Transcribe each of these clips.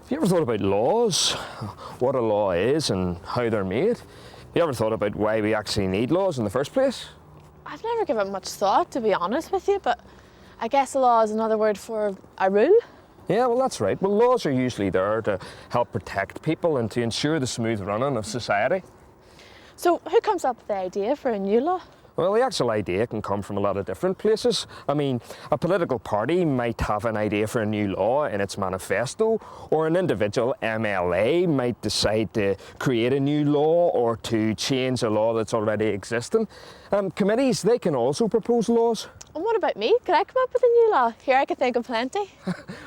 Have you ever thought about laws? What a law is and how they're made? Have you ever thought about why we actually need laws in the first place? I've never given much thought, to be honest with you, but I guess a law is another word for a rule. Yeah, well, that's right. Well, laws are usually there to help protect people and to ensure the smooth running of society. So who comes up with the idea for a new law? Well, the actual idea can come from a lot of different places. I mean, a political party might have an idea for a new law in its manifesto, or an individual MLA might decide to create a new law or to change a law that's already existing. Committees, they can also propose laws. And what about me? Could I come up with a new law? Here, I could think of plenty.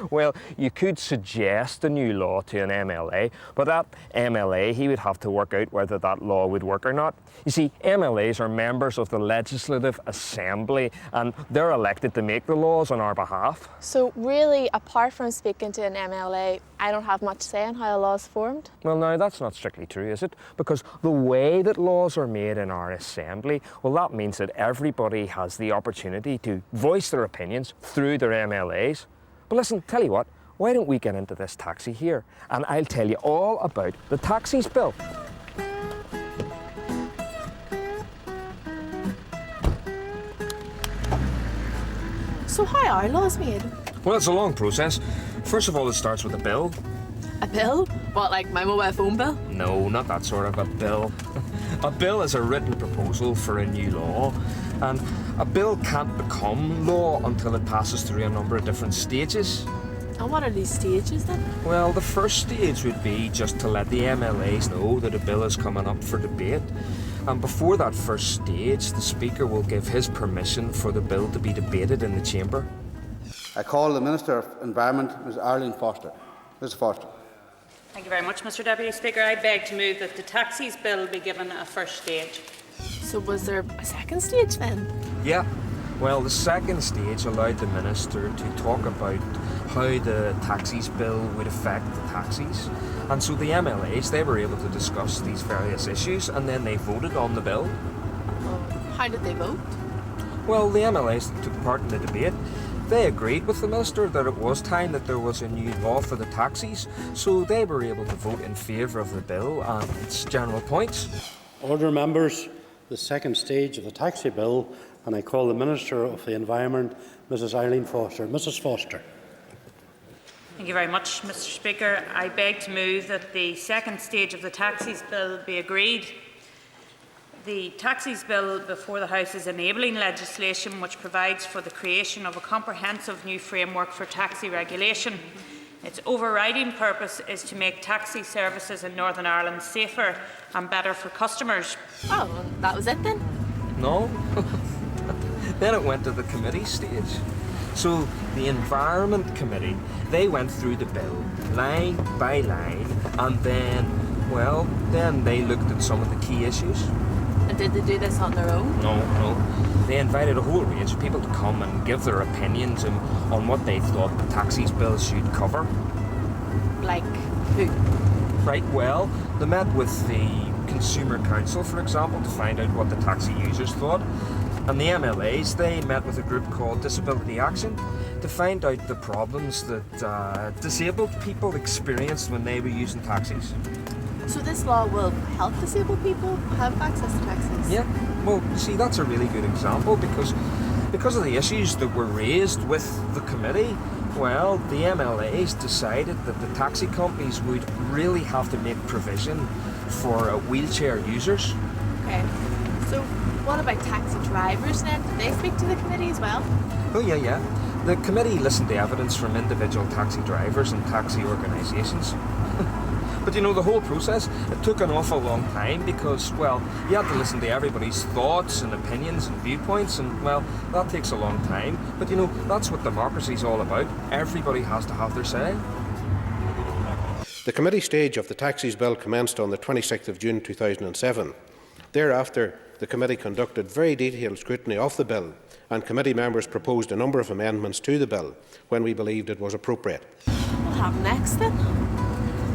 Well, you could suggest a new law to an MLA, but that MLA, he would have to work out whether that law would work or not. You see, MLAs are members of the Legislative Assembly, and they're elected to make the laws on our behalf. So really, apart from speaking to an MLA, I don't have much say in how a law is formed? Well, now, that's not strictly true, is it? Because the way that laws are made in our Assembly, well, that means that everybody has the opportunity to voice their opinions through their MLAs. But listen, tell you what, why don't we get into this taxi here, and I'll tell you all about the taxis bill. So how are laws made? Well, it's a long process. First of all, it starts with a bill. A bill? What, like my mobile phone bill? No, not that sort of a bill. A bill is a written proposal for a new law, and a bill can't become law until it passes through a number of different stages. And what are these stages then? Well, the first stage would be just to let the MLAs know that a bill is coming up for debate. And before that first stage, the Speaker will give his permission for the bill to be debated in the Chamber. I call the Minister of Environment, Ms Arlene Foster. Ms Foster. Thank you very much, Mr Deputy Speaker. I beg to move that the taxis bill be given a first stage. So was there a second stage then? Yeah. Well, the second stage allowed the Minister to talk about how the taxis bill would affect the taxis. And so the MLAs, they were able to discuss these various issues, and then they voted on the bill. How did they vote? Well, the MLAs that took part in the debate, they agreed with the Minister that it was time that there was a new law for the taxis, so they were able to vote in favour of the bill and its general points. Order, members. The second stage of the taxi bill, and I call the Minister of the Environment, Mrs Arlene Foster. Mrs Foster. Thank you very much, Mr Speaker. I beg to move that the second stage of the taxis bill be agreed. The taxis bill before the House is enabling legislation which provides for the creation of a comprehensive new framework for taxi regulation. Its overriding purpose is to make taxi services in Northern Ireland safer and better for customers. Oh, well, that was it then? No. Then it went to the committee stage. So the Environment Committee, they went through the bill line by line, and then they looked at some of the key issues. And did they do this on their own? No. They invited a whole range of people to come and give their opinions on what they thought the taxis bill should cover. Like who? Right, well, they met with the Consumer Council, for example, to find out what the taxi users thought. And the MLAs, they met with a group called Disability Action to find out the problems that disabled people experienced when they were using taxis. So this law will help disabled people have access to taxis? Yeah, well, see, that's a really good example because of the issues that were raised with the committee. Well, the MLAs decided that the taxi companies would really have to make provision for wheelchair users. Okay. So what about taxi drivers then? Did they speak to the committee as well? Oh, yeah. The committee listened to evidence from individual taxi drivers and taxi organisations. But you know, the whole process, it took an awful long time because, well, you had to listen to everybody's thoughts and opinions and viewpoints, and, well, that takes a long time. But you know, that's what democracy's all about. Everybody has to have their say. The committee stage of the taxis bill commenced on the 26th of June 2007. Thereafter, the committee conducted very detailed scrutiny of the bill, and committee members proposed a number of amendments to the bill when we believed it was appropriate. What happened next then?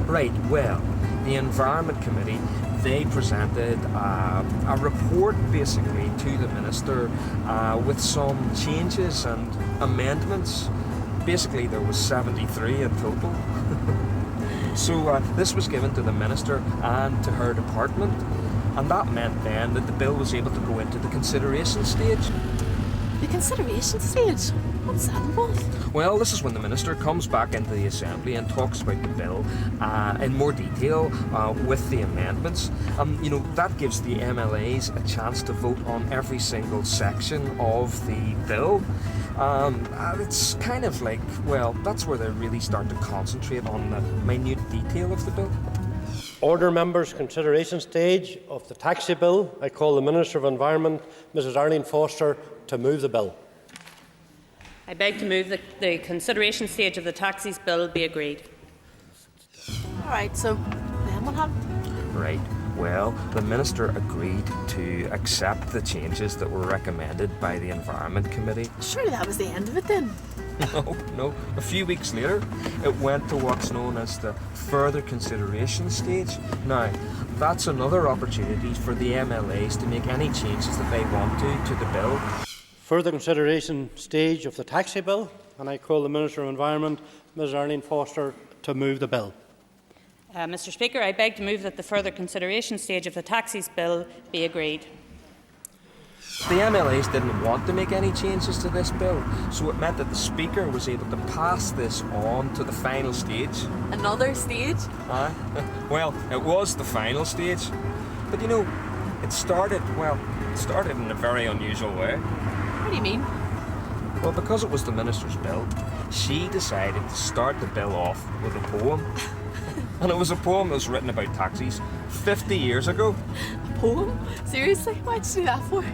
Right, well, the Environment Committee, they presented a report basically to the Minister with some changes and amendments. Basically there was 73 in total. So this was given to the Minister and to her department, and that meant then that the bill was able to go into the consideration stage. The consideration stage? What's that involve? Well, this is when the Minister comes back into the Assembly and talks about the bill in more detail with the amendments. That gives the MLAs a chance to vote on every single section of the bill. It's kind of like, well, that's where they really start to concentrate on the minute detail of the bill. Order, members. Consideration stage of the taxi bill. I call the Minister of Environment, Mrs Arlene Foster, to move the bill. I beg to move that the consideration stage of the taxis bill be agreed. All right, so then what happened? Right. Well, the Minister agreed to accept the changes that were recommended by the Environment Committee. Surely that was the end of it then. No. A few weeks later, it went to what's known as the further consideration stage. Now, that's another opportunity for the MLAs to make any changes that they want to the bill. Further consideration stage of the taxi bill, and I call the Minister of Environment, Ms Arlene Foster, to move the bill. Mr Speaker, I beg to move that the further consideration stage of the taxis bill be agreed. The MLAs didn't want to make any changes to this bill, so it meant that the Speaker was able to pass this on to the final stage. Another stage? Well, it was the final stage. But it started in a very unusual way. What do you mean? Well, because it was the Minister's bill, she decided to start the bill off with a poem. And it was a poem that was written about taxis 50 years ago. A poem? Seriously? Why'd you do that for?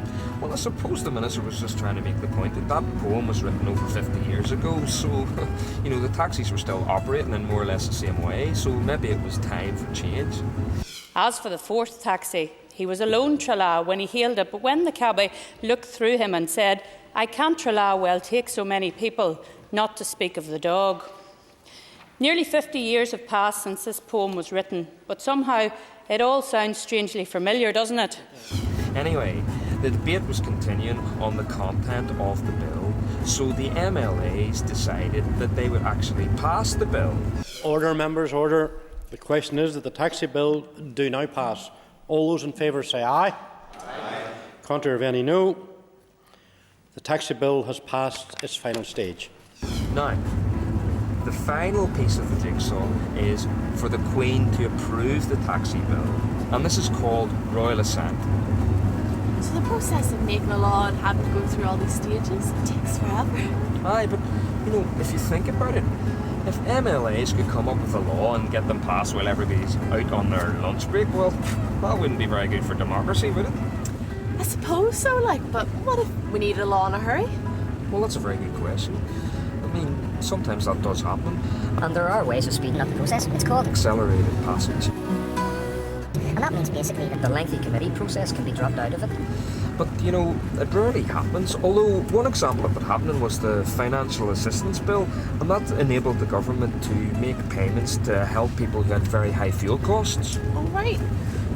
Well, I suppose the Minister was just trying to make the point that that poem was written over 50 years ago, so, the taxis were still operating in more or less the same way, so maybe it was time for change. As for the fourth taxi, he was alone Trala when he hailed it, but when the cabby looked through him and said, "I can't Trala well take so many people, not to speak of the dog." Nearly 50 years have passed since this poem was written, but somehow it all sounds strangely familiar, doesn't it? Anyway, the debate was continuing on the content of the bill, so the MLAs decided that they would actually pass the bill. Order, members, order. The question is that the taxi bill do now pass. All those in favour say aye. Aye. Contrary of any, no. The taxi bill has passed its final stage. Now, the final piece of the jigsaw is for the Queen to approve the taxi bill, and this is called royal assent. So the process of making a law and having to go through all these stages, it takes forever. Aye, but, if you think about it, if MLAs could come up with a law and get them passed while everybody's out on their lunch break, well, that wouldn't be very good for democracy, would it? I suppose so, but what if we need a law in a hurry? Well, that's a very good question. Sometimes that does happen. And there are ways of speeding up the process. It's called accelerated passage. And that means basically that the lengthy committee process can be dropped out of it. But, it rarely happens. Although one example of it happening was the Financial Assistance Bill, and that enabled the government to make payments to help people who had very high fuel costs. All right.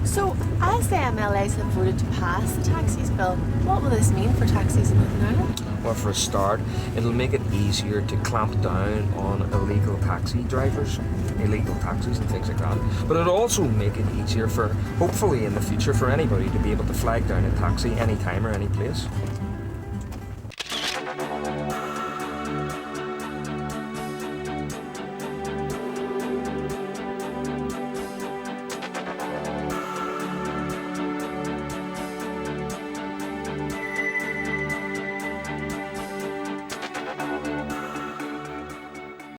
So, as the MLAs have voted to pass the taxis bill, what will this mean for taxis in Northern Ireland? Well, for a start, it'll make it easier to clamp down on illegal taxi drivers, illegal taxis and things like that. But it'll also make it easier for, hopefully in the future, for anybody to be able to flag down a taxi anytime or any place.